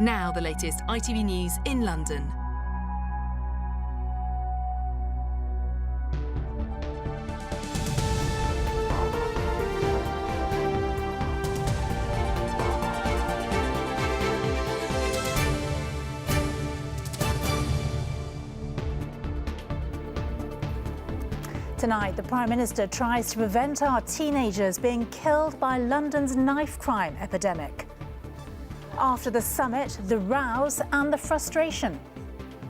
Now the latest ITV News in London. Tonight, the Prime Minister tries to prevent our teenagers being killed by London's knife crime epidemic. After the summit, the rows and the frustration.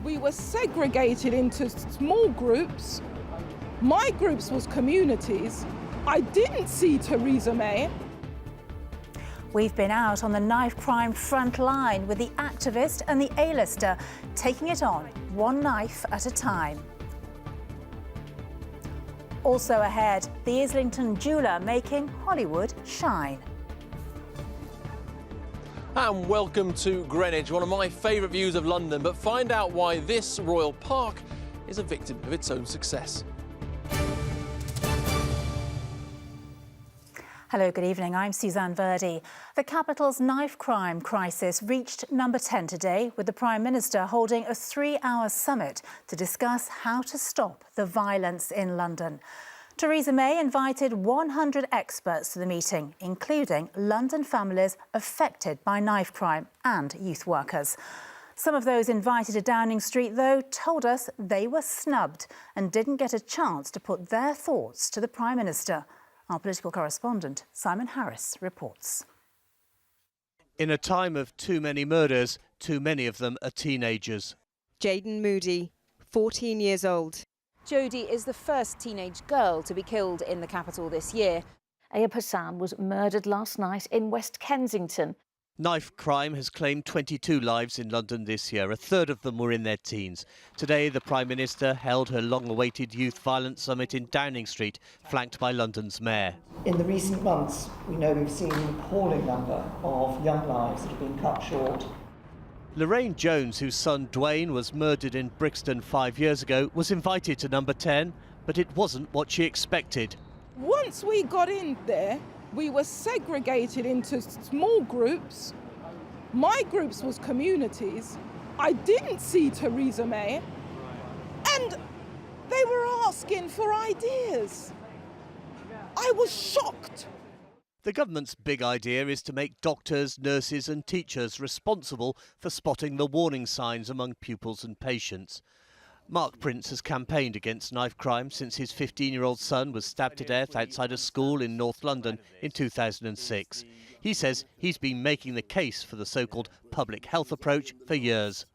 We were segregated into small groups. My groups was communities. I didn't see Theresa May. We've been out on the knife crime front line with the activist and the A-lister, taking it on one knife at a time. Also ahead, the Islington jeweller making Hollywood shine. And welcome to Greenwich, one of my favourite views of London, but find out why this royal park is a victim of its own success. Hello, good evening. I'm Suzanne Virdee. The capital's knife crime crisis reached number 10 today, with the Prime Minister holding a 3-hour summit to discuss how to stop the violence in London. Theresa May invited 100 experts to the meeting, including London families affected by knife crime and youth workers. Some of those invited to Downing Street, though, told us they were snubbed and didn't get a chance to put their thoughts to the Prime Minister. Our political correspondent, Simon Harris, reports. In a time of too many murders, too many of them are teenagers. Jaden Moody, 14 years old. Jodie is the first teenage girl to be killed in the capital this year. Ayub Hassan was murdered last night in West Kensington. Knife crime has claimed 22 lives in London this year. A third of them were in their teens. Today, the Prime Minister held her long-awaited Youth Violence Summit in Downing Street, flanked by London's Mayor. In the recent months, we know we've seen an appalling number of young lives that have been cut short. Lorraine Jones, whose son Dwayne was murdered in Brixton 5 years ago, was invited to number 10, but it wasn't what she expected. Once we got in there, we were segregated into small groups. My groups was communities. I didn't see Theresa May. And they were asking for ideas. I was shocked. The government's big idea is to make doctors, nurses and teachers responsible for spotting the warning signs among pupils and patients. Mark Prince has campaigned against knife crime since his 15-year-old son was stabbed to death outside a school in North London in 2006. He says he's been making the case for the so-called public health approach for years.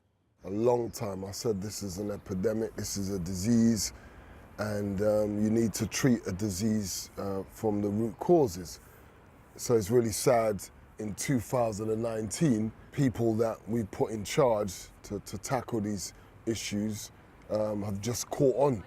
A long time I said this is an epidemic, this is a disease, and you need to treat a disease from the root causes. So it's really sad in 2019, people that we put in charge to tackle these issues have just caught on.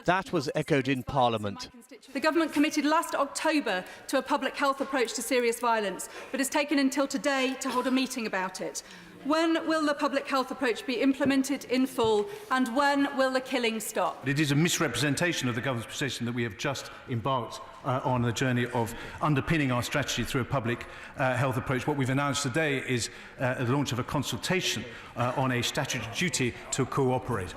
That was echoed in Parliament. The government committed last October to a public health approach to serious violence, but has taken until today to hold a meeting about it. When will the public health approach be implemented in full, and when will the killing stop? It is a misrepresentation of the government's position that we have just embarked on a journey of underpinning our strategy through a public health approach. What we've announced today is the launch of a consultation on a statutory duty to cooperate.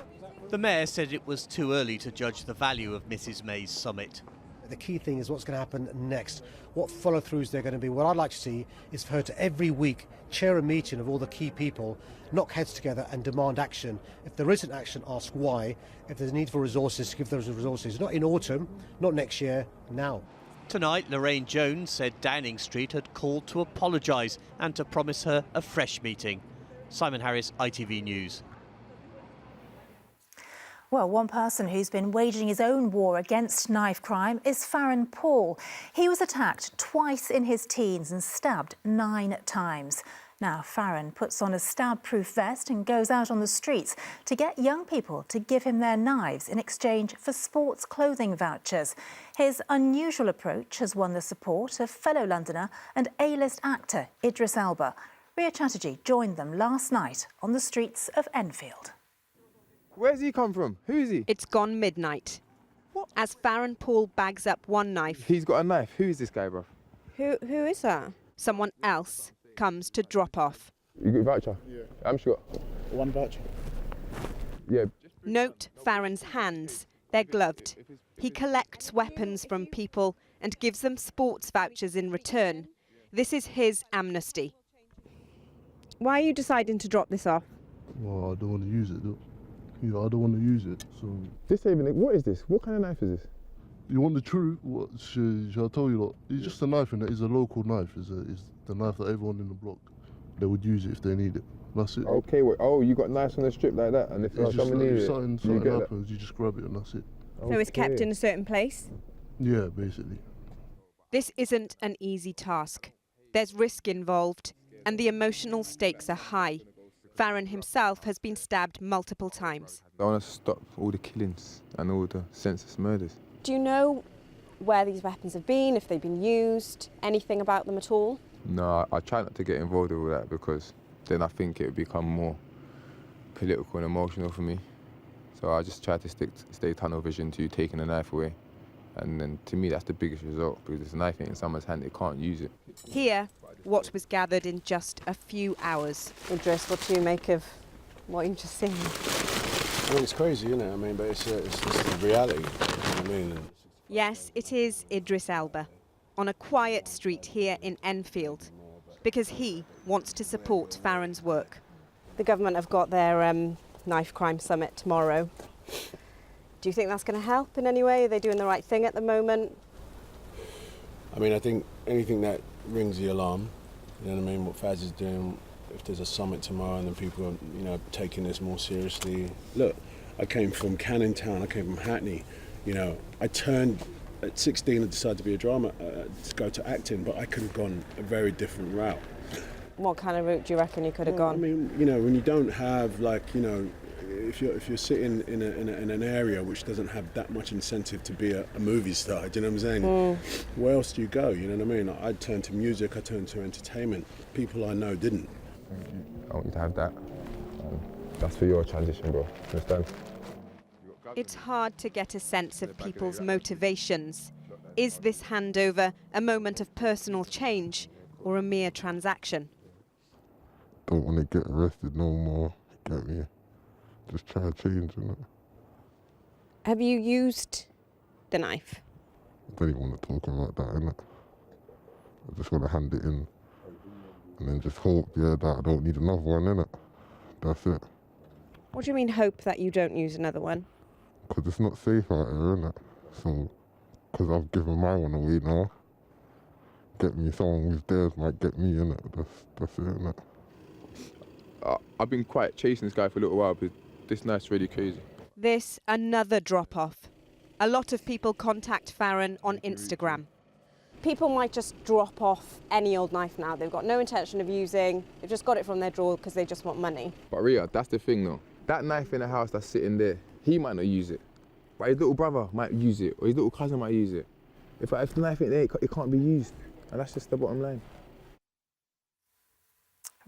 The Mayor said it was too early to judge the value of Mrs May's summit. The key thing is what's going to happen next, what follow-throughs they're going to be. What I'd like to see is for her to every week chair a meeting of all the key people, knock heads together and demand action. If there isn't action, ask why. If there's a need for resources, give those resources. Not in autumn, not next year, now. Tonight, Lorraine Jones said Downing Street had called to apologise and to promise her a fresh meeting. Simon Harris, ITV News. Well, one person who's been waging his own war against knife crime is Farron Paul. He was attacked twice in his teens and stabbed 9 times. Now, Farron puts on a stab-proof vest and goes out on the streets to get young people to give him their knives in exchange for sports clothing vouchers. His unusual approach has won the support of fellow Londoner and A-list actor Idris Elba. Ria Chatterjee joined them last night on the streets of Enfield. Where's he come from? Who is he? It's gone midnight. What? As Farron Paul bags up one knife. He's got a knife. Who is this guy, bro? Who is that? Someone else comes to drop off. You got a voucher? Yeah. I'm sure. One voucher? Yeah. Note Farron's hands. They're gloved. He collects weapons from people and gives them sports vouchers in return. This is his amnesty. Why are you deciding to drop this off? Well, I don't want to use it, though. You know, I don't want to use it, so... This even, what is this? What kind of knife is this? You want the truth? What, shall I tell you, lot? It's just a knife, and it's a local knife. It's the knife that everyone in the block, they would use it if they need it. That's it. Okay, wait, oh, you got knives on the strip like that, and if someone needs it, something happens, you just grab it and that's it. So it's kept in a certain place? Yeah, basically. This isn't an easy task. There's risk involved, and the emotional stakes are high. Farron himself has been stabbed multiple times. I want to stop all the killings and all the senseless murders. Do you know where these weapons have been, if they've been used, anything about them at all? No, I try not to get involved with that because then I think it would become more political and emotional for me. So I just try to stay tunnel vision to taking a knife away. And then to me, that's the biggest result, because it's a knife in someone's hand, they can't use it. Here, what was gathered in just a few hours. Idris, what do you make of what you've just seen? I mean, it's crazy, isn't it? I mean, but it's the reality. You know what I mean? Yes, it is Idris Elba, on a quiet street here in Enfield, because he wants to support Farron's work. The government have got their knife crime summit tomorrow. Do you think that's going to help in any way? Are they doing the right thing at the moment? I mean, I think anything that rings the alarm, you know what I mean, what Faz is doing, if there's a summit tomorrow and then people are, you know, taking this more seriously. Look, I came from Canning Town, I came from Hackney, you know, I turned at 16 and decided to be a drama, to go to acting, but I could have gone a very different route. What kind of route do you reckon you could have gone? I mean, you know, when you don't have, like, you know, if you're sitting in an area which doesn't have that much incentive to be a movie star, do you know what I'm saying? Where else do you go? You know what I mean? I turned to music, I turned to entertainment. People I know didn't. I want you to have that. That's for your transition, bro. Understand? It's hard to get a sense of people's motivations. Is this handover a moment of personal change or a mere transaction? Don't want to get arrested no more. Get me? Just try to change, you know. Have you used the knife? I don't even want to talk about that, innit? I just want to hand it in and then just hope, yeah, that I don't need another one, innit? That's it. What do you mean, hope that you don't use another one? Because it's not safe out here, innit? So, because I've given my one away now, get me someone who's theirs might get me, innit? That's it, innit? I've been quite chasing this guy for a little while, but this knife's really crazy. This, another drop-off. A lot of people contact Farron on Instagram. People might just drop off any old knife now. They've got no intention of using, they've just got it from their drawer because they just want money. But Ria, that's the thing though. That knife in the house that's sitting there, he might not use it. But his little brother might use it, or his little cousin might use it. If the knife ain't there, it can't be used. And that's just the bottom line.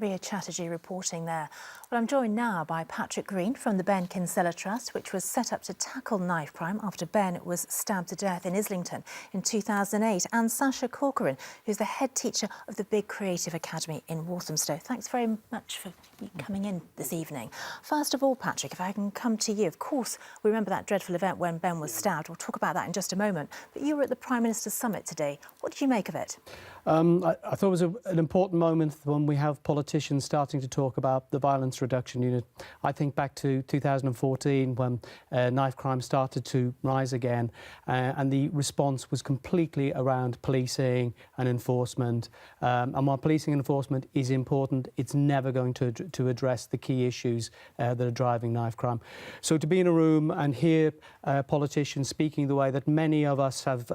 Ria Chatterjee reporting there. Well, I'm joined now by Patrick Green from the Ben Kinsella Trust, which was set up to tackle knife crime after Ben was stabbed to death in Islington in 2008, and Sasha Corcoran, who's the head teacher of the Big Creative Academy in Walthamstow. Thanks very much for coming in this evening. First of all, Patrick, if I can come to you. Of course, we remember that dreadful event when Ben was stabbed. We'll talk about that in just a moment. But you were at the Prime Minister's Summit today. What did you make of it? I thought it was an important moment when we have politicians starting to talk about the violence reduction unit. I think back to 2014 when knife crime started to rise again, and the response was completely around policing and enforcement. And while policing and enforcement is important, it's never going to address the key issues that are driving knife crime. So to be in a room and hear politicians speaking the way that many of us have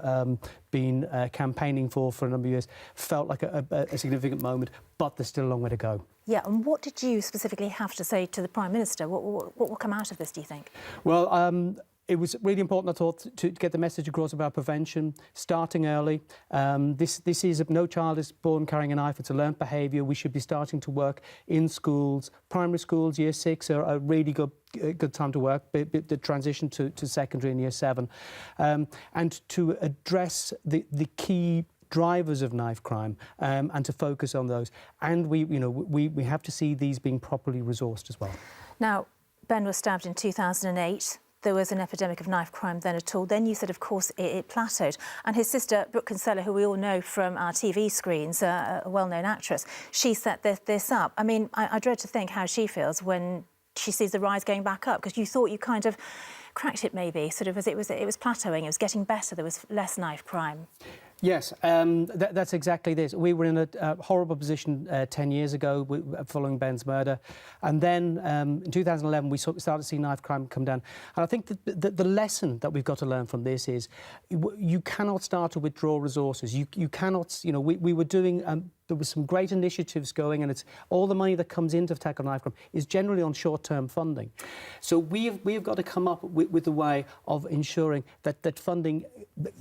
been campaigning for a number of years felt like a significant moment, but there's still a long way to go. Yeah, and what did you specifically have to say to the Prime Minister? What will come out of this, do you think? Well, it was really important, I thought, to get the message across about prevention, starting early. This is, no child is born carrying a knife. It's a learnt behaviour. We should be starting to work in schools. Primary schools, year 6, are a really good time to work, the transition to secondary in year 7. And to address the key drivers of knife crime and to focus on those. And we have to see these being properly resourced as well. Now, Ben was stabbed in 2008. There was an epidemic of knife crime then at all. Then you said, of course, it plateaued. And his sister, Brooke Kinsella, who we all know from our TV screens, a well-known actress, she set this up. I mean, I dread to think how she feels when she sees the rise going back up, because you thought you kind of cracked it maybe, sort of as it was plateauing, it was getting better, there was less knife crime. Yes, that's exactly this. We were in a horrible position 10 years ago following Ben's murder. And then in 2011, we started to see knife crime come down. And I think that the lesson that we've got to learn from this is you cannot start to withdraw resources. You cannot, we were doing... there was some great initiatives going, and it's all the money that comes in to tackle knife crime is generally on short-term funding. So we've got to come up with a way of ensuring that funding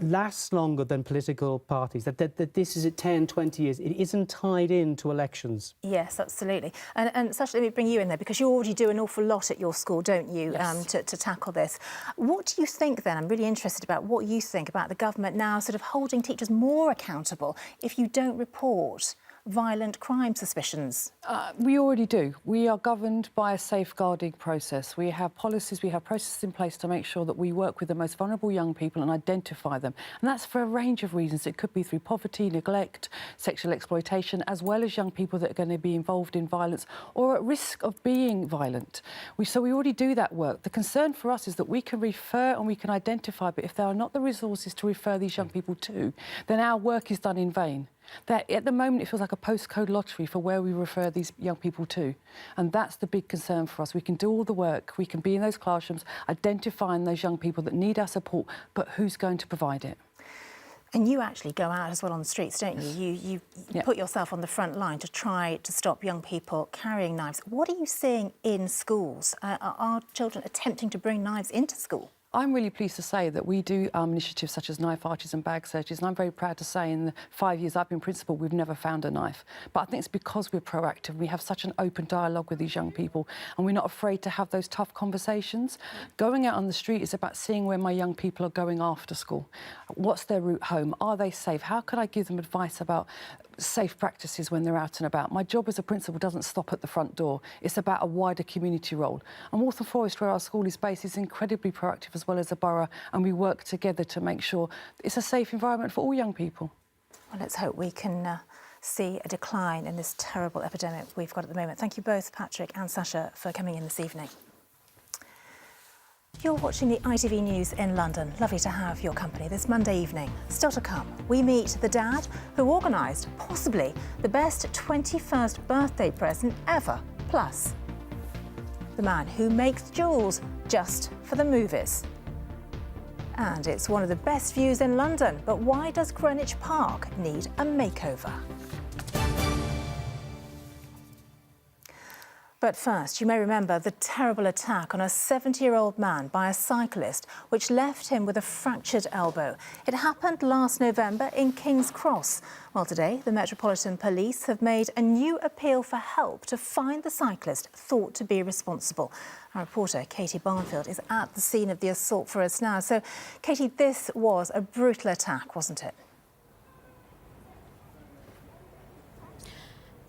lasts longer than political parties, that this is at 10, 20 years. It isn't tied into elections. Yes, absolutely. And Sasha, let me bring you in there, because you already do an awful lot at your school, don't you, yes. To tackle this. What do you think, then? I'm really interested about what you think about the government now sort of holding teachers more accountable if you don't report violent crime suspicions? We already do. We are governed by a safeguarding process. We have policies, we have processes in place to make sure that we work with the most vulnerable young people and identify them. And that's for a range of reasons. It could be through poverty, neglect, sexual exploitation, as well as young people that are going to be involved in violence or at risk of being violent. So we already do that work. The concern for us is that we can refer and we can identify, but if there are not the resources to refer these young people to, then our work is done in vain. That at the moment it feels like a postcode lottery for where we refer these young people to, and that's the big concern for us. We can do all the work, we can be in those classrooms identifying those young people that need our support, but who's going to provide it? And you actually go out as well on the streets, don't you? You put yourself on the front line to try to stop young people carrying knives. What are you seeing in schools? Are children attempting to bring knives into school? I'm really pleased to say that we do initiatives such as knife arches and bag searches, and I'm very proud to say in the 5 years I've been principal, we've never found a knife. But I think it's because we're proactive. We have such an open dialogue with these young people, and we're not afraid to have those tough conversations. Going out on the street is about seeing where my young people are going after school. What's their route home? Are they safe? How can I give them advice about safe practices when they're out and about? My job as a principal doesn't stop at the front door. It's about a wider community role. And Waltham Forest, where our school is based, is incredibly proactive as well as a borough, and we work together to make sure it's a safe environment for all young people. Well, let's hope we can see a decline in this terrible epidemic we've got at the moment. Thank you both, Patrick and Sasha, for coming in this evening. You're watching the ITV News in London. Lovely to have your company this Monday evening. Still to come, we meet the dad who organised possibly the best 21st birthday present ever. Plus, the man who makes jewels just for the movies. And it's one of the best views in London. But why does Greenwich Park need a makeover? But first, you may remember the terrible attack on a 70-year-old man by a cyclist, which left him with a fractured elbow. It happened last November in King's Cross. Well, today, the Metropolitan Police have made a new appeal for help to find the cyclist thought to be responsible. Our reporter, Katie Barnfield, is at the scene of the assault for us now. So, Katie, this was a brutal attack, wasn't it?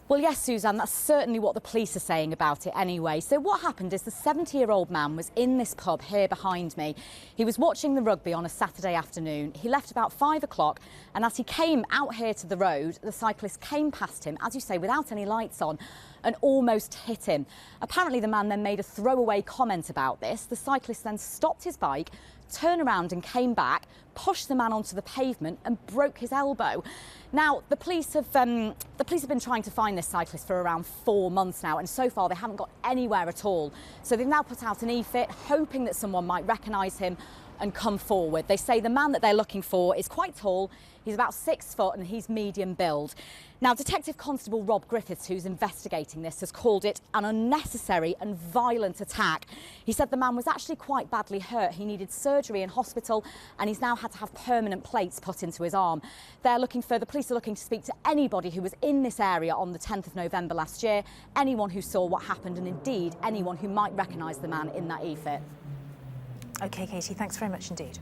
Well, yes, Suzanne, that's certainly what the police are saying about it anyway. So what happened is the 70-year-old man was in this pub here behind me. He was watching the rugby on a Saturday afternoon. He left about 5 o'clock, and as he came out here to the road, the cyclist came past him, as you say, without any lights on, and almost hit him. Apparently, the man then made a throwaway comment about this. The cyclist then stopped his bike, turned around and came back, pushed the man onto the pavement and broke his elbow. Now, the police have been trying to find this cyclist for around 4 months now, and so far they haven't got anywhere at all. So they've now put out an e-fit, hoping that someone might recognise him and come forward. They say the man that they're looking for is quite tall. He's about 6 foot and he's medium build. Now, Detective Constable Rob Griffiths, who's investigating this, has called it an unnecessary and violent attack. He said the man was actually quite badly hurt. He needed surgery in hospital and he's now had to have permanent plates put into his arm. The police are looking to speak to anybody who was in this area on the 10th of November last year, anyone who saw what happened, and indeed anyone who might recognise the man in that e-fit. OK, Katie, thanks very much indeed.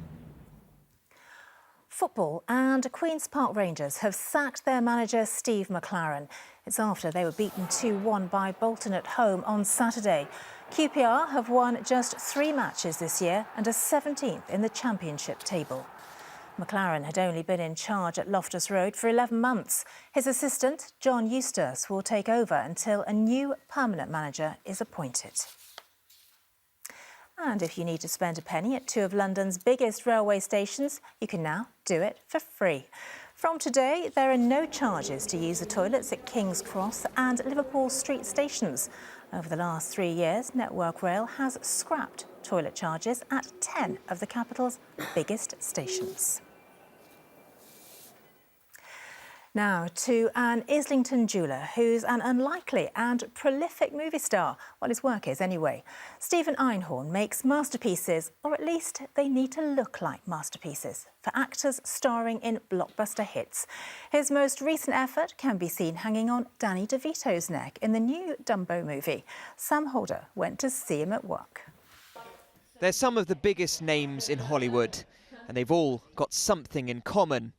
Football and Queen's Park Rangers have sacked their manager Steve McLaren. It's after they were beaten 2-1 by Bolton at home on Saturday. QPR have won just 3 matches this year and are 17th in the Championship table. McLaren had only been in charge at Loftus Road for 11 months. His assistant, John Eustace, will take over until a new permanent manager is appointed. And if you need to spend a penny at 2 of London's biggest railway stations, you can now do it for free. From today, there are no charges to use the toilets at King's Cross and Liverpool Street stations. Over the last 3 years, Network Rail has scrapped toilet charges at 10 of the capital's biggest stations. Now to an Islington jeweller who's an unlikely and prolific movie star. Well, his work is anyway. Stephen Einhorn makes masterpieces, or at least they need to look like masterpieces, for actors starring in blockbuster hits. His most recent effort can be seen hanging on Danny DeVito's neck in the new Dumbo movie. Sam Holder went to see him at work. They're some of the biggest names in Hollywood, and they've all got something in common.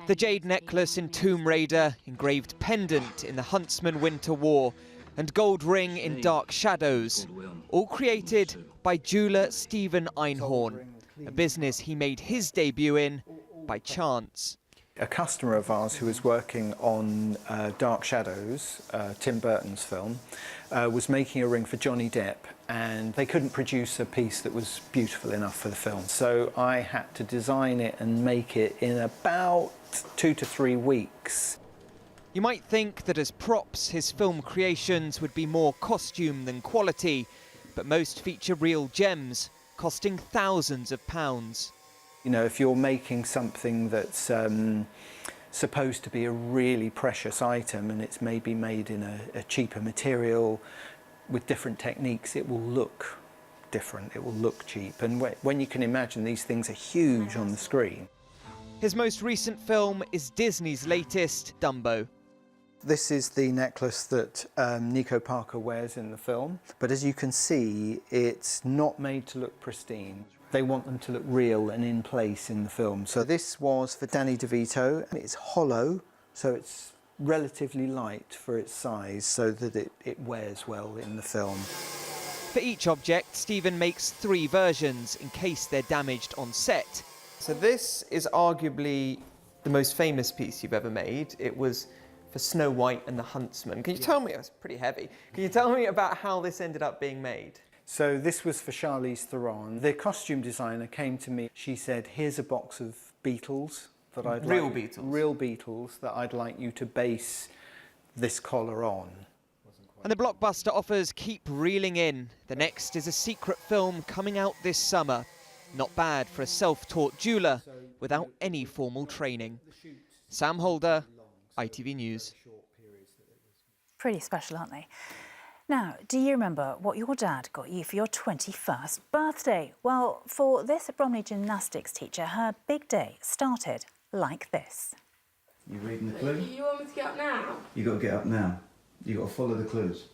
The jade necklace in Tomb Raider, engraved pendant in The Huntsman Winter War, and gold ring in Dark Shadows, all created by jeweller Stephen Einhorn, a business he made his debut in by chance. A customer of ours who was working on Dark Shadows, Tim Burton's film, was making a ring for Johnny Depp, and they couldn't produce a piece that was beautiful enough for the film. So I had to design it and make it in about 2 to 3 weeks. You might think that as props, his film creations would be more costume than quality, but most feature real gems, costing thousands of pounds. You know, if you're making something that's supposed to be a really precious item and it's maybe made in a cheaper material with different techniques, it will look different, it will look cheap. And when you can imagine these things are huge on the screen. His most recent film is Disney's latest, Dumbo. This is the necklace that Nico Parker wears in the film, but as you can see, it's not made to look pristine. They want them to look real and in place in the film. So this was for Danny DeVito. It's hollow, so it's relatively light for its size, so that it wears well in the film. For each object, Stephen makes 3 versions in case they're damaged on set. So this is arguably the most famous piece you've ever made. It was for Snow White and the Huntsman. Can you tell me, it's pretty heavy, can you tell me about how this ended up being made? So this was for Charlize Theron. The costume designer came to me. She said, here's a box of beetles that I'd Real beetles? Real beetles that I'd like you to base this collar on. And the blockbuster offers keep reeling in. The next is a secret film coming out this summer. Not bad for a self-taught jeweller without any formal training. Sam Holder, ITV News. Pretty special, aren't they? Now, do you remember what your dad got you for your 21st birthday? Well, for this Bromley gymnastics teacher, her big day started like this. You reading the clue? You want me to get up now? You got to get up now. You got to follow the clues.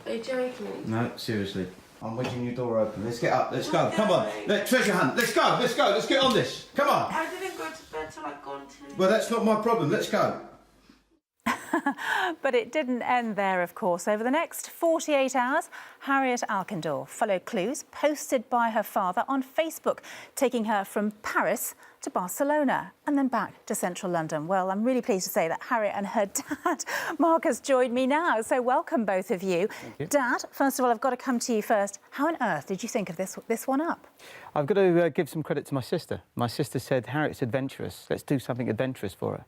Are you joking? No, seriously. I'm wedging your door open. Let's get up. Let's go. Come on. Treasure hunt. Let's go. Let's go. Let's get on this. Come on. I didn't go to bed till I'd gone to... Well, that's not my problem. Let's go. But it didn't end there, of course. Over the next 48 hours, Harriet Alkindor followed clues posted by her father on Facebook, taking her from Paris to Barcelona and then back to central London. Well, I'm really pleased to say that Harriet and her dad, Mark, has joined me now. So welcome, both of you. Dad, first of all, I've got to come to you first. How on earth did you think of this one up? I've got to give some credit to my sister. My sister said, Harriet's adventurous. Let's do something adventurous for her.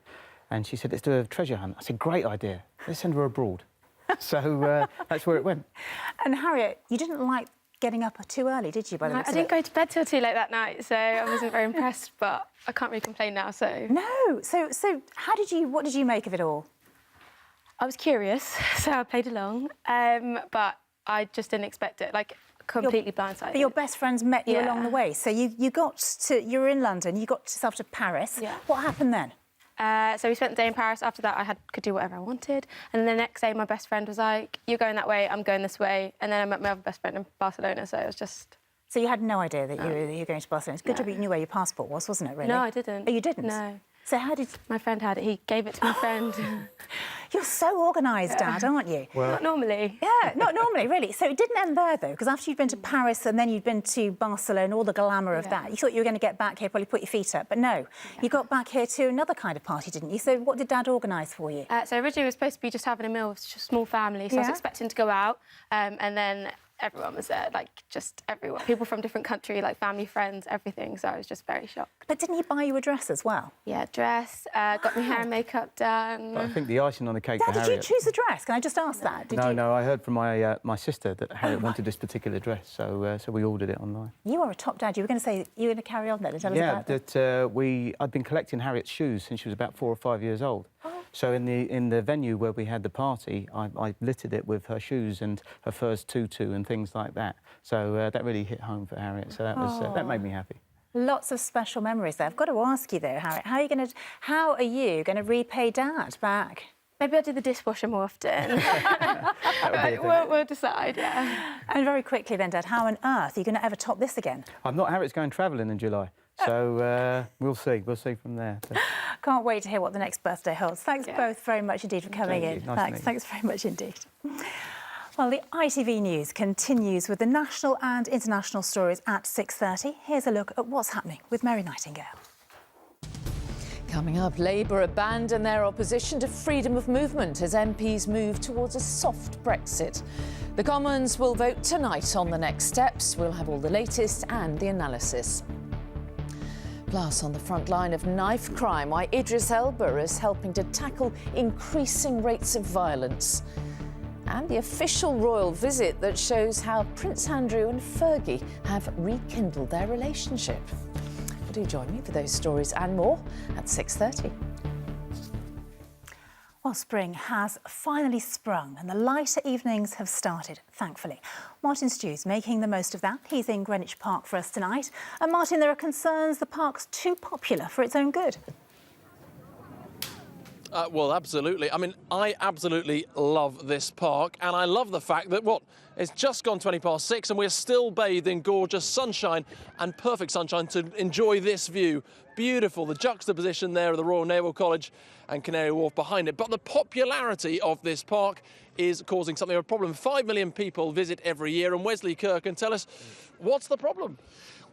And she said, let's do a treasure hunt. I said, great idea. Let's send her abroad. So that's where it went. And Harriet, you didn't like getting up too early, did you? I didn't go to bed till too late that night, so I wasn't very impressed, but I can't really complain now, so... No! So what did you make of it all? I was curious, so I played along, but I just didn't expect it, like, completely blindsided. But your best friends met you along the way, so you were in London, you got yourself to Paris. Yeah. What happened then? So we spent the day in Paris. After that, I could do whatever I wanted. And then the next day, my best friend was like, you're going that way, I'm going this way. And then I met my other best friend in Barcelona, so it was just So you had no idea that you were going to Barcelona. It's good job you knew where your passport was, wasn't it, really? No, I didn't. Oh, you didn't? No. So how did... My friend had it. He gave it to my friend. You're so organised, Dad, aren't you? Well, not normally. Yeah, not normally, really. So it didn't end there, though, because after you'd been to Paris and then you'd been to Barcelona, all the glamour of that, you thought you were going to get back here, probably put your feet up. But no, you got back here to another kind of party, didn't you? So what did Dad organise for you? So originally we were supposed to be just having a meal with a small family, so I was expecting to go out, and then everyone was there, like, just everyone. People from different countries, like family, friends, everything, so I was just very shocked. But didn't he buy you a dress as well? Yeah, dress, got my hair and makeup done. But I think the icing on the cake for Dad, Harriet... did you choose the dress? Can I just ask that? No, I heard from my sister that Harriet wanted this particular dress, so we ordered it online. You are a top dad. You were going to say, you were going to carry on there to tell us about that? Yeah, I'd been collecting Harriet's shoes since she was about 4 or 5 years old. So in the venue where we had the party, I littered it with her shoes and her first tutu and things like that. So that really hit home for Harriet. So that made me happy. Lots of special memories there. I've got to ask you though, Harriet, how are you going to repay Dad back? Maybe I'll do the dishwasher more often. We'll decide, yeah. And very quickly then, Dad, how on earth are you going to ever top this again? I'm not. Harriet's going travelling in July. So we'll see from there. So. Can't wait to hear what the next birthday holds. Thanks both very much indeed for coming in. Thanks very much indeed. Well, the ITV News continues with the national and international stories at 6:30. Here's a look at what's happening with Mary Nightingale. Coming up, Labour abandon their opposition to freedom of movement as MPs move towards a soft Brexit. The Commons will vote tonight on the next steps. We'll have all the latest and the analysis. Plus, on the front line of knife crime, why Idris Elba is helping to tackle increasing rates of violence. And the official royal visit that shows how Prince Andrew and Fergie have rekindled their relationship. Do join me for those stories and more at 6:30. Well, spring has finally sprung and the lighter evenings have started, thankfully. Martin Stew's making the most of that. He's in Greenwich Park for us tonight. And Martin, there are concerns the park's too popular for its own good. Well, absolutely. I mean, I absolutely love this park, and I love the fact that, it's just gone 6:20 and we're still bathed in gorgeous sunshine and perfect sunshine to enjoy this view. Beautiful, the juxtaposition there of the Royal Naval College and Canary Wharf behind it. But the popularity of this park is causing something of a problem. 5 million people visit every year, and Wesley Kerr can tell us what's the problem.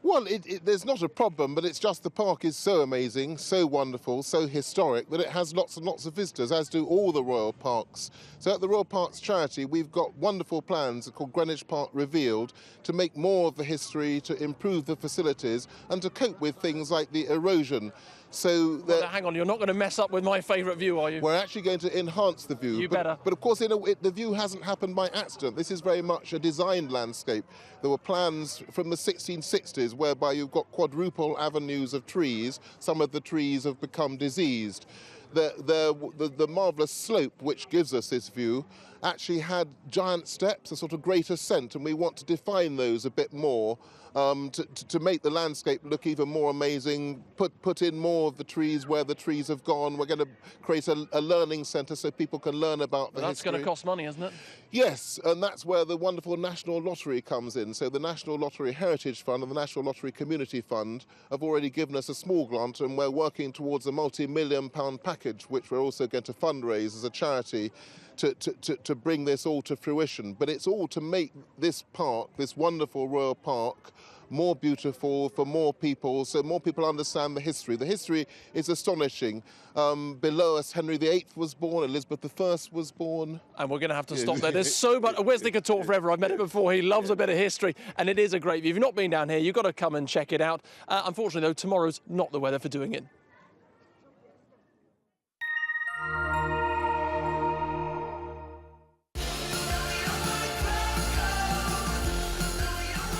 Well, there's not a problem, but it's just the park is so amazing, so wonderful, so historic that it has lots and lots of visitors, as do all the royal parks. So at the Royal Parks Charity, we've got wonderful plans called Greenwich Park Revealed to make more of the history, to improve the facilities and to cope with things like the erosion. So hang on, you're not going to mess up with my favourite view, are you? We're actually going to enhance the view. You better. But of course, the view hasn't happened by accident. This is very much a designed landscape. There were plans from the 1660s whereby you've got quadruple avenues of trees. Some of the trees have become diseased. The marvellous slope which gives us this view actually had giant steps, a sort of great ascent, and we want to define those a bit more to make the landscape look even more amazing, put in more of the trees where the trees have gone. We're going to create a learning centre so people can learn about the history. That's going to cost money, isn't it? Yes, and that's where the wonderful National Lottery comes in. So the National Lottery Heritage Fund and the National Lottery Community Fund have already given us a small grant, and we're working towards a multi-million-pound package, which we're also going to fundraise as a charity to bring this all to fruition. But it's all to make this park, this wonderful royal park, more beautiful for more people, so more people understand the history. The history is astonishing. Below us, Henry VIII was born, Elizabeth I was born. And we're going to have to stop there. There's so much. Wesley could talk forever. I've met him before. He loves a bit of history, and it is a great view. If you've not been down here, you've got to come and check it out. Unfortunately, though, tomorrow's not the weather for doing it.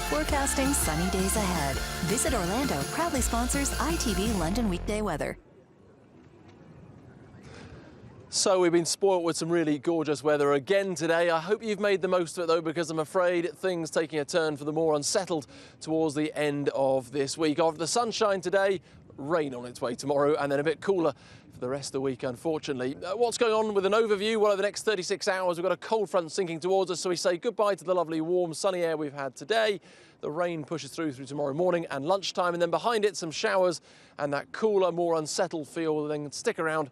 Forecasting sunny days ahead. Visit Orlando proudly sponsors ITV London weekday weather. So we've been spoilt with some really gorgeous weather again today. I hope you've made the most of it, though, because I'm afraid things taking a turn for the more unsettled towards the end of this week. After the sunshine today, rain on its way tomorrow, and then a bit cooler the rest of the week, unfortunately. What's going on with an overview? Well, over the next 36 hours, we've got a cold front sinking towards us, so we say goodbye to the lovely, warm, sunny air we've had today. The rain pushes through tomorrow morning and lunchtime, and then behind it, some showers and that cooler, more unsettled feel will then stick around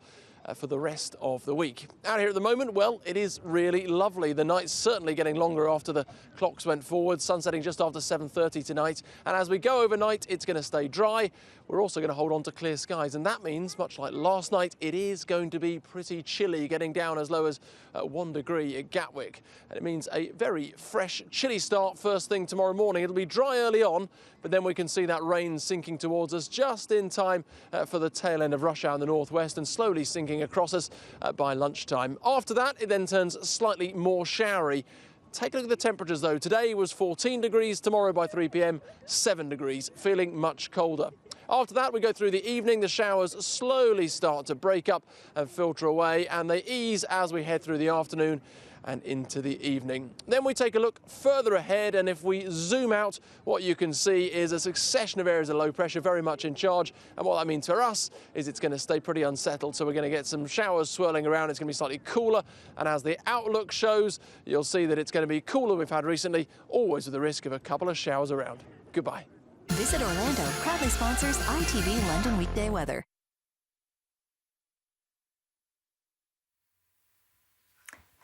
for the rest of the week. Out here at the moment, well, it is really lovely. The night's certainly getting longer after the clocks went forward, sun setting just after 7:30 tonight. And as we go overnight, it's going to stay dry. We're also going to hold on to clear skies, and that means, much like last night, it is going to be pretty chilly, getting down as low as 1 degree at Gatwick. And it means a very fresh, chilly start first thing tomorrow morning. It'll be dry early on, but then we can see that rain sinking towards us just in time for the tail end of rush hour in the northwest and slowly sinking across us by lunchtime. After that, it then turns slightly more showery. Take a look at the temperatures though. Today was 14 degrees, tomorrow by 3 p.m, 7 degrees, feeling much colder. After that, we go through the evening. The showers slowly start to break up and filter away, and they ease as we head through the afternoon and into the evening. Then we take a look further ahead, and if we zoom out, what you can see is a succession of areas of low pressure very much in charge, and what that means for us is it's going to stay pretty unsettled, so we're going to get some showers swirling around. It's going to be slightly cooler, and as the outlook shows, you'll see that it's going to be cooler we've had recently, always with the risk of a couple of showers around. Goodbye. Visit Orlando proudly sponsors ITV London weekday weather.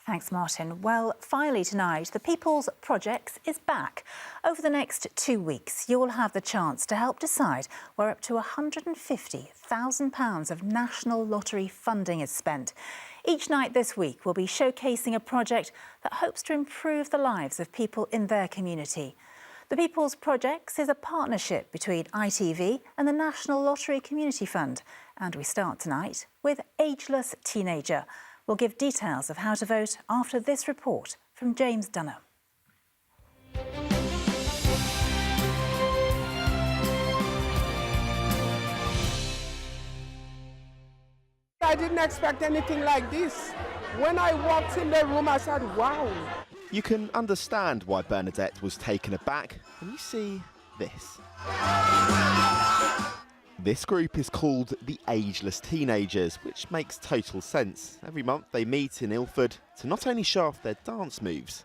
Thanks, Martin. Well, finally tonight, the People's Projects is back. Over the next 2 weeks, you will have the chance to help decide where up to £150,000 of National Lottery funding is spent. Each night this week, we'll be showcasing a project that hopes to improve the lives of people in their community. The People's Projects is a partnership between ITV and the National Lottery Community Fund. And we start tonight with Ageless Teenager. We'll give details of how to vote after this report from James Dunham. I didn't expect anything like this. When I walked in the room, I said, wow. You can understand why Bernadette was taken aback when you see this. This group is called the Ageless Teenagers, which makes total sense. Every month they meet in Ilford to not only show off their dance moves,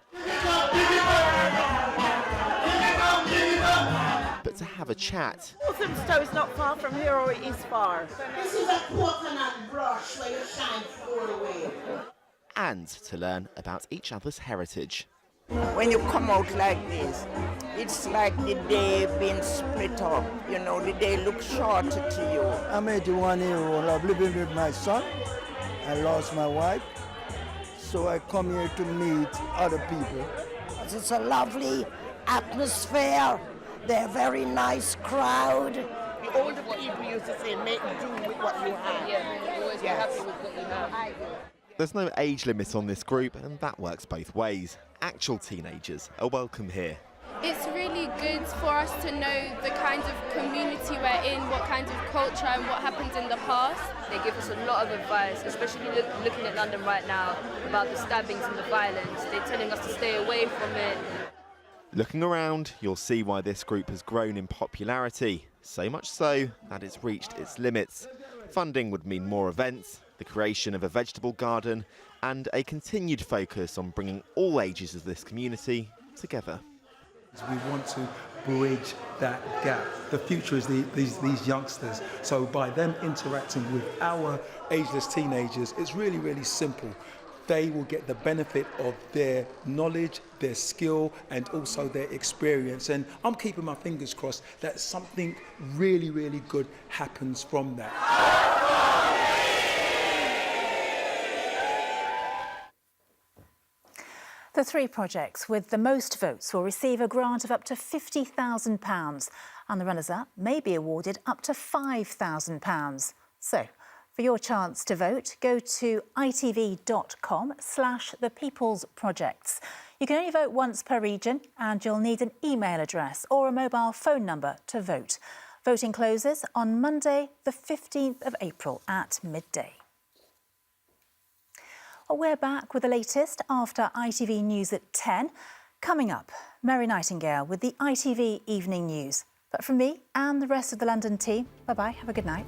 but to have a chat. Walthamstow is not far from here, or it is far. This is a coconut brush where you shine four away. And to learn about each other's heritage. When you come out like this, it's like the day being split up. You know, the day looks shorter to you. I'm 81 years old. I'm living with my son. I lost my wife. So I come here to meet other people. It's a lovely atmosphere. They're a very nice crowd. The older people used to say, make do with what you have. Yeah, always be happy with what you have. There's no age limit on this group, and that works both ways. Actual teenagers are welcome here. It's really good for us to know the kind of community we're in, what kind of culture and what happened in the past. They give us a lot of advice, especially looking at London right now, about the stabbings and the violence. They're telling us to stay away from it. Looking around, you'll see why this group has grown in popularity, so much so that it's reached its limits. Funding would mean more events, the creation of a vegetable garden, and a continued focus on bringing all ages of this community together. We want to bridge that gap. The future is these youngsters. So by them interacting with our ageless teenagers, it's really, really simple. They will get the benefit of their knowledge, their skill, and also their experience. And I'm keeping my fingers crossed that something really, really good happens from that. The 3 projects with the most votes will receive a grant of up to £50,000, and the runners-up may be awarded up to £5,000. So, for your chance to vote, go to itv.com/thepeoplesprojects. You can only vote once per region, and you'll need an email address or a mobile phone number to vote. Voting closes on Monday, the 15th of April at midday. We're back with the latest after ITV News at 10. Coming up, Mary Nightingale with the ITV Evening News. But from me and the rest of the London team, bye-bye, have a good night.